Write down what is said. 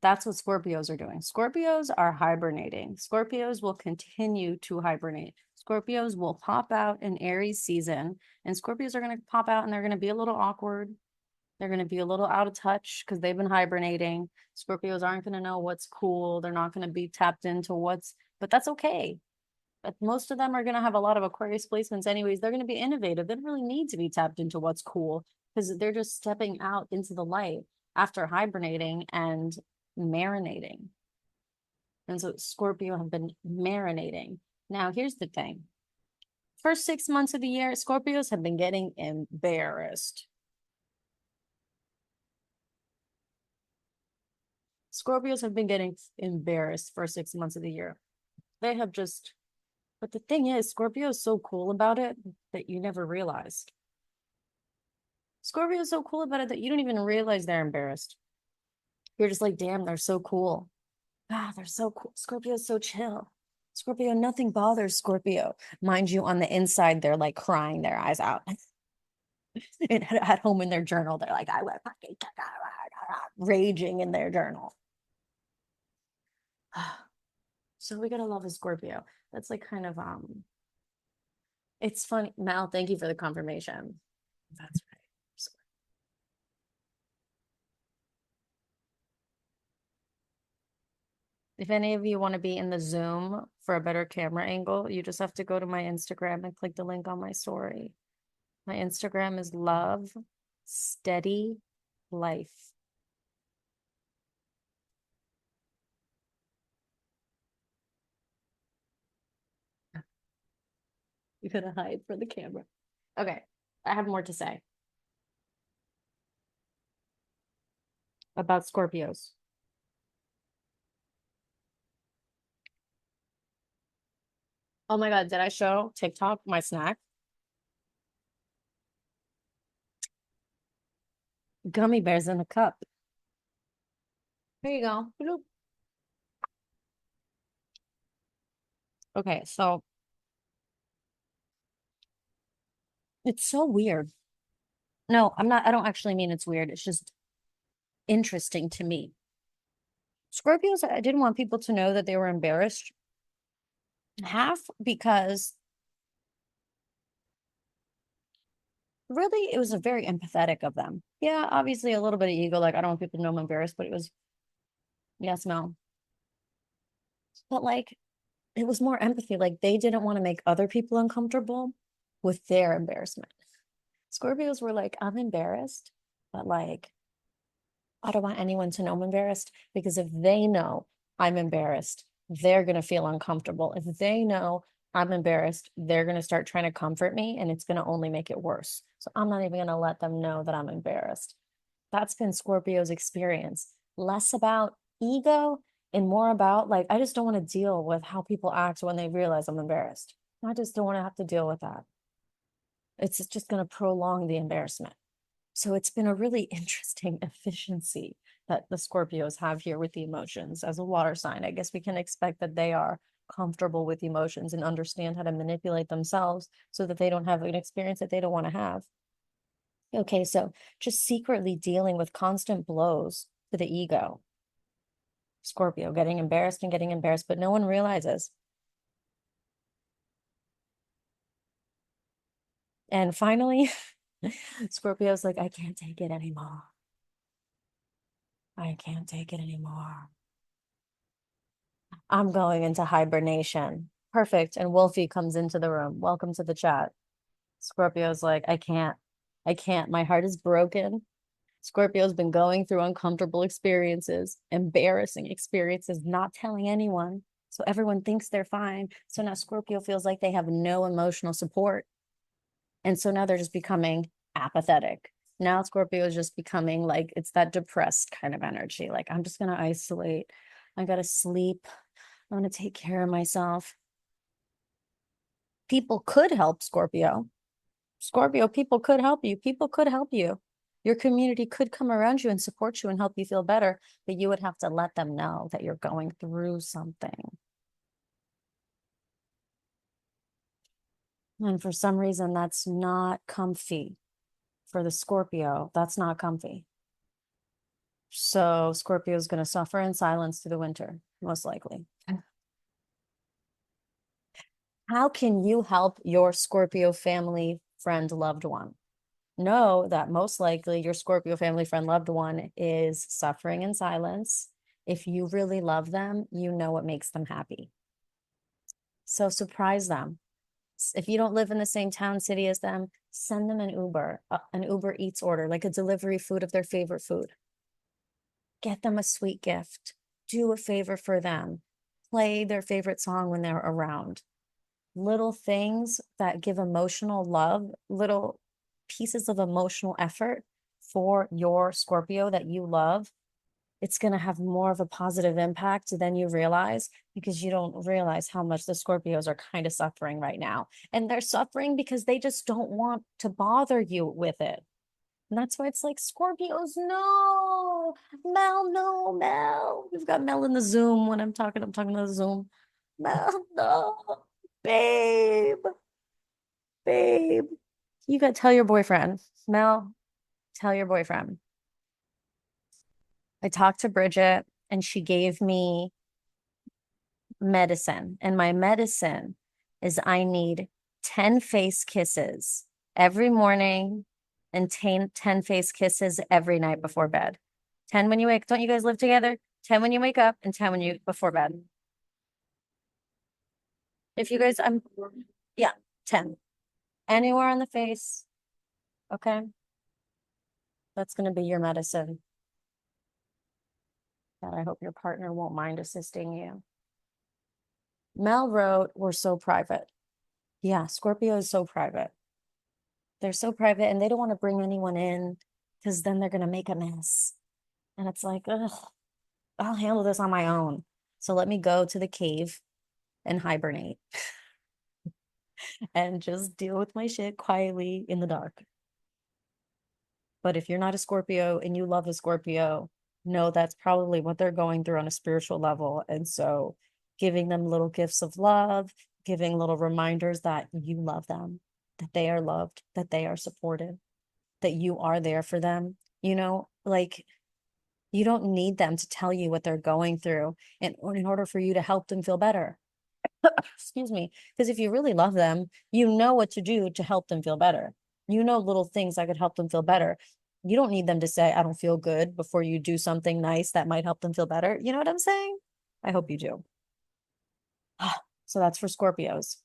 That's what Scorpios are doing. Scorpios are hibernating. Scorpios will continue to hibernate. Scorpios will pop out in Aries season, and Scorpios are going to pop out and they're going to be a little awkward. They're going to be a little out of touch because they've been hibernating. Scorpios aren't going to know what's cool. They're not going to be tapped into but that's okay. But most of them are going to have a lot of Aquarius placements anyways. They're going to be innovative. They don't really need to be tapped into what's cool because they're just stepping out into the light after hibernating and marinating. And so Scorpio have been marinating. Now, here's the thing. First 6 months of the year, Scorpios have been getting embarrassed. Scorpios have been getting embarrassed for 6 months of the year. They have just, but the thing is, Scorpio is so cool about it that you never realized. Scorpio is so cool about it that you don't even realize they're embarrassed. You're just like, damn, they're so cool. Ah, they're so cool. Scorpio's so chill. Scorpio, nothing bothers Scorpio. Mind you, on the inside, they're like crying their eyes out. And at home in their journal, they're like, I went fucking raging in their journal. So we gotta love a Scorpio. That's like kind of it's funny. Mal, thank you for the confirmation. That's right. So, if any of you want to be in the Zoom for a better camera angle, you just have to go to my Instagram and click the link on my story. My Instagram is love steady life. You gotta hide for the camera. Okay, I have more to say about Scorpios. Oh my God, did I show TikTok my snack? Gummy bears in a cup. Here you go. Bloop. Okay, so it's so weird. No, I don't actually mean it's weird. It's just interesting to me. Scorpios, I didn't want people to know that they were embarrassed. Half because really it was a very empathetic of them. Yeah, obviously a little bit of ego, like I don't want people to know I'm embarrassed, but it was yes, no. But like it was more empathy. Like they didn't want to make other people uncomfortable with their embarrassment. Scorpios were like, I'm embarrassed, but like I don't want anyone to know I'm embarrassed because if they know I'm embarrassed, they're going to feel uncomfortable. If they know I'm embarrassed, they're going to start trying to comfort me and it's going to only make it worse. So I'm not even going to let them know that I'm embarrassed. That's been Scorpio's experience. Less about ego and more about like, I just don't want to deal with how people act when they realize I'm embarrassed. I just don't want to have to deal with that. It's just going to prolong the embarrassment. So it's been a really interesting efficiency that the Scorpios have here with the emotions. As a water sign, I guess we can expect that they are comfortable with emotions and understand how to manipulate themselves so that they don't have an experience that they don't want to have. Okay, so just secretly dealing with constant blows to the ego. Scorpio getting embarrassed, but no one realizes. And finally, Scorpio's like, I can't take it anymore. I can't take it anymore. I'm going into hibernation. Perfect. And Wolfie comes into the room. Welcome to the chat. Scorpio's like, I can't. I can't. My heart is broken. Scorpio's been going through uncomfortable experiences, embarrassing experiences, not telling anyone. So everyone thinks they're fine. So now Scorpio feels like they have no emotional support. And so now they're just becoming apathetic. Now Scorpio is just becoming like it's that depressed kind of energy. Like, I'm just going to isolate. I got to sleep. I'm going to take care of myself. People could help Scorpio. Scorpio, people could help you. People could help you. Your community could come around you and support you and help you feel better, but you would have to let them know that you're going through something. And for some reason, that's not comfy. For the Scorpio, that's not comfy. So Scorpio is going to suffer in silence through the winter, most likely. How can you help your Scorpio family, friend, loved one? Know that most likely your Scorpio family, friend, loved one is suffering in silence. If you really love them, you know what makes them happy. So surprise them. If you don't live in the same town, city as them, send them an Uber Eats order, like a delivery food of their favorite food. Get them a sweet gift. Do a favor for them. Play their favorite song when they're around. Little things that give emotional love, little pieces of emotional effort for your Scorpio that you love, it's going to have more of a positive impact than you realize, because you don't realize how much the Scorpios are kind of suffering right now. And they're suffering because they just don't want to bother you with it. And that's why it's like, Scorpios, no, Mel, no, Mel. We've got Mel in the Zoom when I'm talking to the Zoom. Mel, no, babe, babe. You got to tell your boyfriend, Mel, tell your boyfriend. I talked to Brigette and she gave me medicine. And my medicine is I need 10 face kisses every morning and 10 face kisses every night before bed. 10 when you wake. Don't you guys live together? 10 when you wake up and 10 when you before bed. If you guys, yeah, 10. Anywhere on the face. Okay. That's going to be your medicine. That I hope your partner won't mind assisting you. Mel wrote, we're so private. Yeah, Scorpio is so private. They're so private and they don't want to bring anyone in because then they're going to make a mess. And it's like, ugh, I'll handle this on my own. So let me go to the cave and hibernate and just deal with my shit quietly in the dark. But if you're not a Scorpio and you love a Scorpio, know that's probably what they're going through on a spiritual level. And so giving them little gifts of love, giving little reminders that you love them, that they are loved, that they are supported, that you are there for them. You know, like, you don't need them to tell you what they're going through in order for you to help them feel better. Excuse me. Because if you really love them, you know what to do to help them feel better. You know little things that could help them feel better. You don't need them to say, I don't feel good before you do something nice that might help them feel better. You know what I'm saying? I hope you do. So that's for Scorpios.